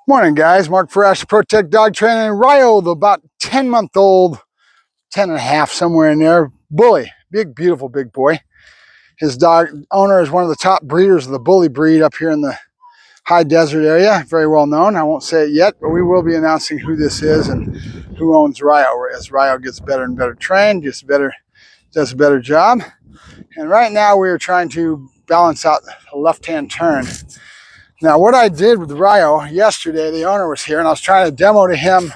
Morning, guys. Mark Ferrasci, Protect Dog Training. Rayo, the about 10-month-old, 10 and a half, somewhere in there. Bully, big, beautiful, big boy. His dog owner is one of the top breeders of the bully breed up here in the high desert area. Very well known. I won't say it yet, but we will be announcing who this is and who owns Rayo as Rayo gets better and better trained, does a better job. And right now we are trying to balance out a left-hand turn. Now, what I did with Rayo yesterday, the owner was here, and I was trying to demo to him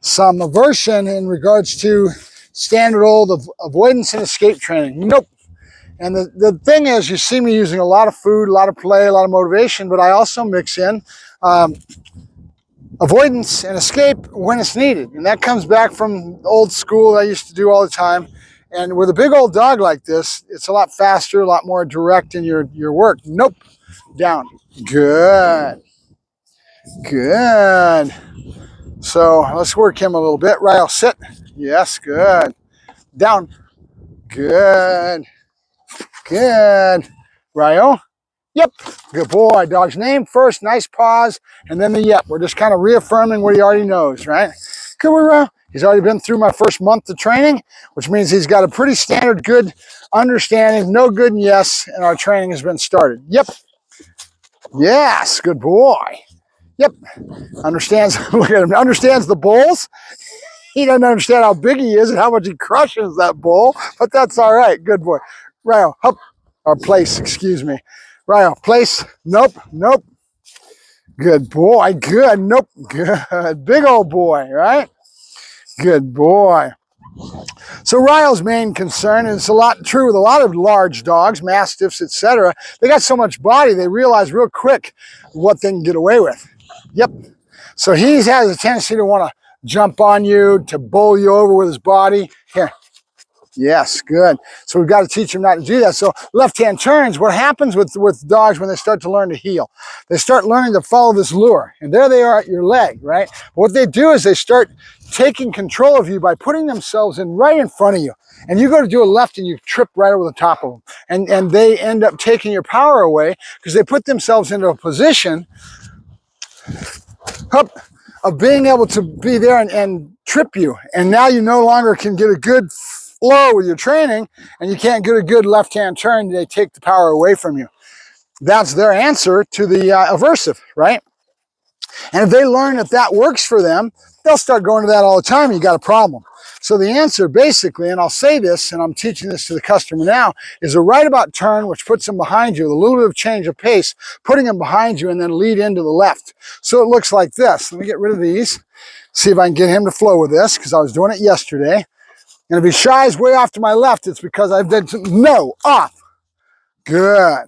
some aversion in regards to standard old avoidance and escape training. Nope. And the thing is, you see me using a lot of food, a lot of play, a lot of motivation, but I also mix in avoidance and escape when it's needed. And that comes back from old school I used to do all the time. And with a big old dog like this, it's a lot faster, a lot more direct in your work. Nope. Down. Good. Good. So let's work him a little bit. Rayo, sit. Yes, good. Down. Good. Good. Rayo. Yep. Good boy. Dog's name first. Nice pause. And then the yep. We're just kind of reaffirming what he already knows, right? Good boy, Rayo. He's already been through my first month of training, which means he's got a pretty standard good understanding. No good and yes. And our training has been started. Yep. Yes. Good boy. Yep. Understands, look at him, understands the bulls. He doesn't understand how big he is and how much he crushes that bull, but that's all right. Good boy. Rayo, up, or place, excuse me. Rayo, place. Nope, nope. Good boy, good, nope, good. Big old boy, right? Good boy. So Rayo's main concern, and it's a lot true with a lot of large dogs, mastiffs, etc. They got so much body, they realize real quick what they can get away with. Yep. So he has a tendency to want to jump on you, to bowl you over with his body. Here. Yes, good. So we've got to teach him not to do that. So left-hand turns, what happens with dogs when they start to learn to heel? They start learning to follow this lure. And there they are at your leg, right? What they do is they start taking control of you by putting themselves right in front of you. And you go to do a left and you trip right over the top of them. And they end up taking your power away because they put themselves into a position of being able to be there and trip you. And now you no longer can get a good flow with your training, and you can't get a good left-hand turn. They take the power away from you. That's their answer to the aversive, right? And if they learn that that works for them, they'll start going to that all the time. You got a problem. So the answer basically, and I'll say this, and I'm teaching this to the customer now, is a right about turn, which puts them behind you, a little bit of change of pace, putting them behind you and then lead into the left. So it looks like this. Let me get rid of these, see if I can get him to flow with this, because I was doing it yesterday. And if he shies way off to my left, it's because I've done no, off. Good.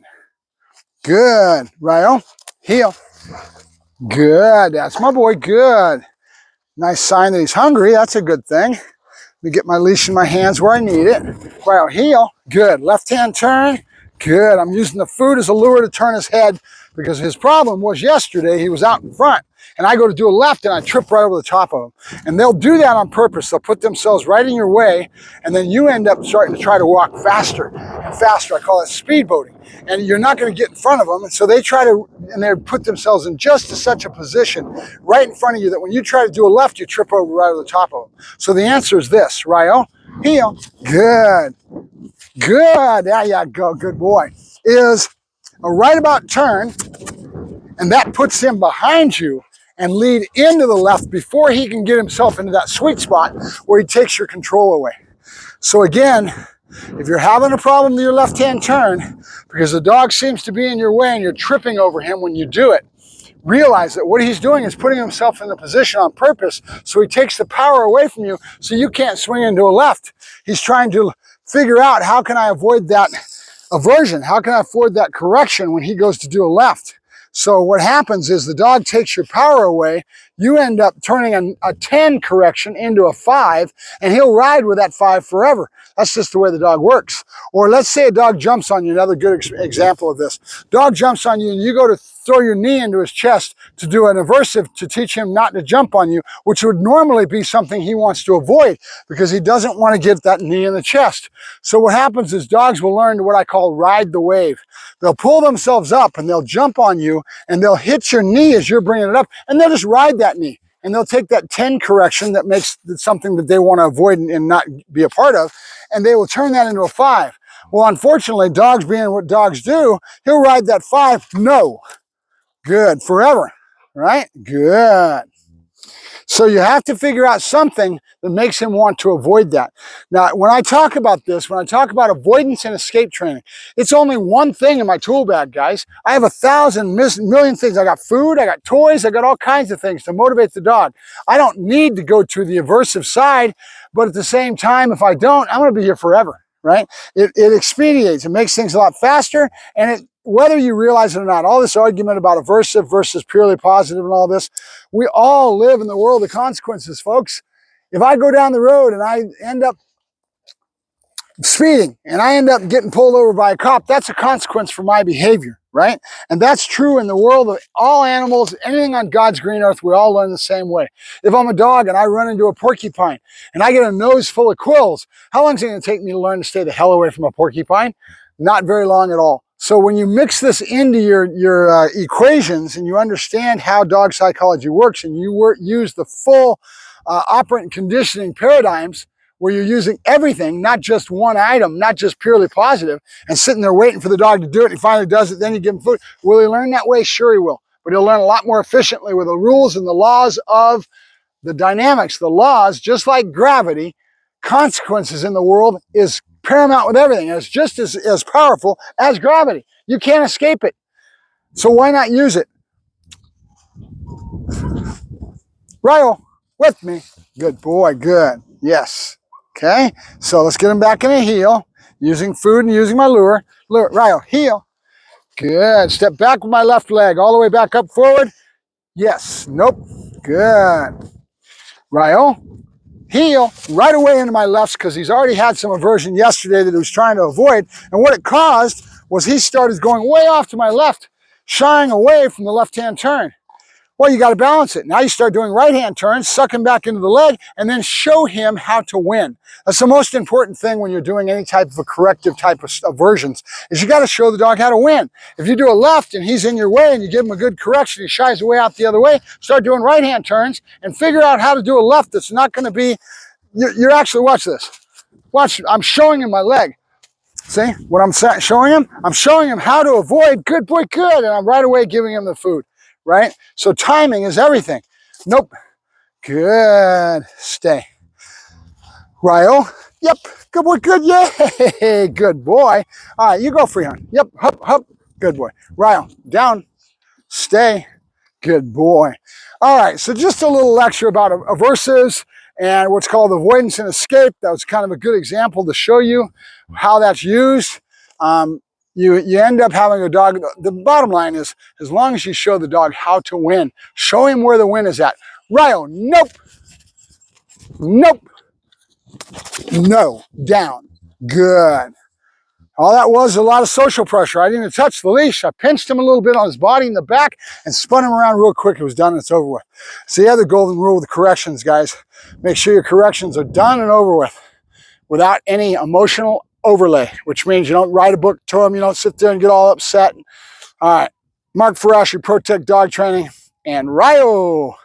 Good. Rayo, heel. Good. That's my boy. Good. Nice sign that he's hungry. That's a good thing. Let me get my leash in my hands where I need it. Rayo, heel. Good. Left hand turn. Good. I'm using the food as a lure to turn his head because his problem was yesterday he was out in front. And I go to do a left and I trip right over the top of them. And they'll do that on purpose. They'll put themselves right in your way, and then you end up starting to try to walk faster and faster. I call it speedboating. And you're not going to get in front of them. And so they try to, and they put themselves in just such a position right in front of you that when you try to do a left, you trip over right over the top of them. So the answer is this, Rayo, heel, good, good, there you go, good boy, is a right about turn, and that puts him behind you and lead into the left before he can get himself into that sweet spot where he takes your control away. So again, if you're having a problem with your left-hand turn because the dog seems to be in your way and you're tripping over him when you do it, realize that what he's doing is putting himself in the position on purpose so he takes the power away from you so you can't swing into a left. He's trying to figure out, how can I avoid that aversion? How can I avoid that correction when he goes to do a left? So what happens is the dog takes your power away, you end up turning a 10 correction into a 5, and he'll ride with that 5 forever. That's just the way the dog works. Or let's say a dog jumps on you, another good example of this. Dog jumps on you and you go to throw your knee into his chest to do an aversive to teach him not to jump on you, which would normally be something he wants to avoid because he doesn't want to get that knee in the chest. So what happens is dogs will learn what I call ride the wave. They'll pull themselves up and they'll jump on you and they'll hit your knee as you're bringing it up, and they'll just ride that knee. And they'll take that 10 correction that makes something that they want to avoid and not be a part of, and they will turn that into a 5. Well, unfortunately, dogs being what dogs do, he'll ride that 5. No. Good. Forever. Right? Good. So you have to figure out something that makes him want to avoid that. Now, when I talk about this, when I talk about avoidance and escape training, it's only one thing in my tool bag, guys. I have 1,000 million things. I got food, I got toys, I got all kinds of things to motivate the dog. I don't need to go to the aversive side, but at the same time, if I don't, I'm going to be here forever, right? It expedites, it makes things a lot faster, and whether you realize it or not, all this argument about aversive versus purely positive and all this, we all live in the world of consequences, folks. If I go down the road and I end up speeding and I end up getting pulled over by a cop, that's a consequence for my behavior, right? And that's true in the world of all animals, anything on God's green earth, we all learn the same way. If I'm a dog and I run into a porcupine and I get a nose full of quills, how long is it going to take me to learn to stay the hell away from a porcupine? Not very long at all. So when you mix this into your equations and you understand how dog psychology works and you use the full operant conditioning paradigms where you're using everything, not just one item, not just purely positive, and sitting there waiting for the dog to do it, and he finally does it, then you give him food. Will he learn that way? Sure he will. But he'll learn a lot more efficiently with the rules and the laws of the dynamics. The laws, just like gravity, consequences in the world is paramount with everything. And it's just as powerful as gravity. You can't escape it. So why not use it? Rayo, with me. Good boy, good. Yes. Okay, so let's get him back in a heel, using food and using my lure. Rayo, heel. Good. Step back with my left leg, all the way back up forward. Yes. Nope. Good. Rayo, heel, right away into my lefts because he's already had some aversion yesterday that he was trying to avoid. And what it caused was he started going way off to my left, shying away from the left-hand turn. Well, you got to balance it. Now you start doing right-hand turns, suck him back into the leg, and then show him how to win. That's the most important thing when you're doing any type of a corrective type of aversions, is you got to show the dog how to win. If you do a left and he's in your way and you give him a good correction, he shies away out the other way, start doing right-hand turns and figure out how to do a left that's not going to be, you're actually, watch this. Watch, I'm showing him my leg. See what I'm showing him? I'm showing him how to avoid, good boy, good, and I'm right away giving him the food. Right? So timing is everything. Nope. Good. Stay. Rayo. Yep. Good boy. Good. Yay. Good boy. All right. You go freehand. Yep. Hup, hup. Good boy. Rayo. Down. Stay. Good boy. All right. So just a little lecture about aversives and what's called avoidance and escape. That was kind of a good example to show you how that's used. You end up having a dog. The bottom line is, as long as you show the dog how to win, show him where the win is at. Rayo, nope. Nope. No. Down. Good. All that was a lot of social pressure. I didn't even touch the leash. I pinched him a little bit on his body in the back and spun him around real quick. It was done and it's over with. So the other golden rule with the corrections, guys, make sure your corrections are done and over with without any emotional overlay, which means you don't write a book to them, you don't sit there and get all upset. All right, Mark Ferrasci, Protect Dog Training, and Rayo.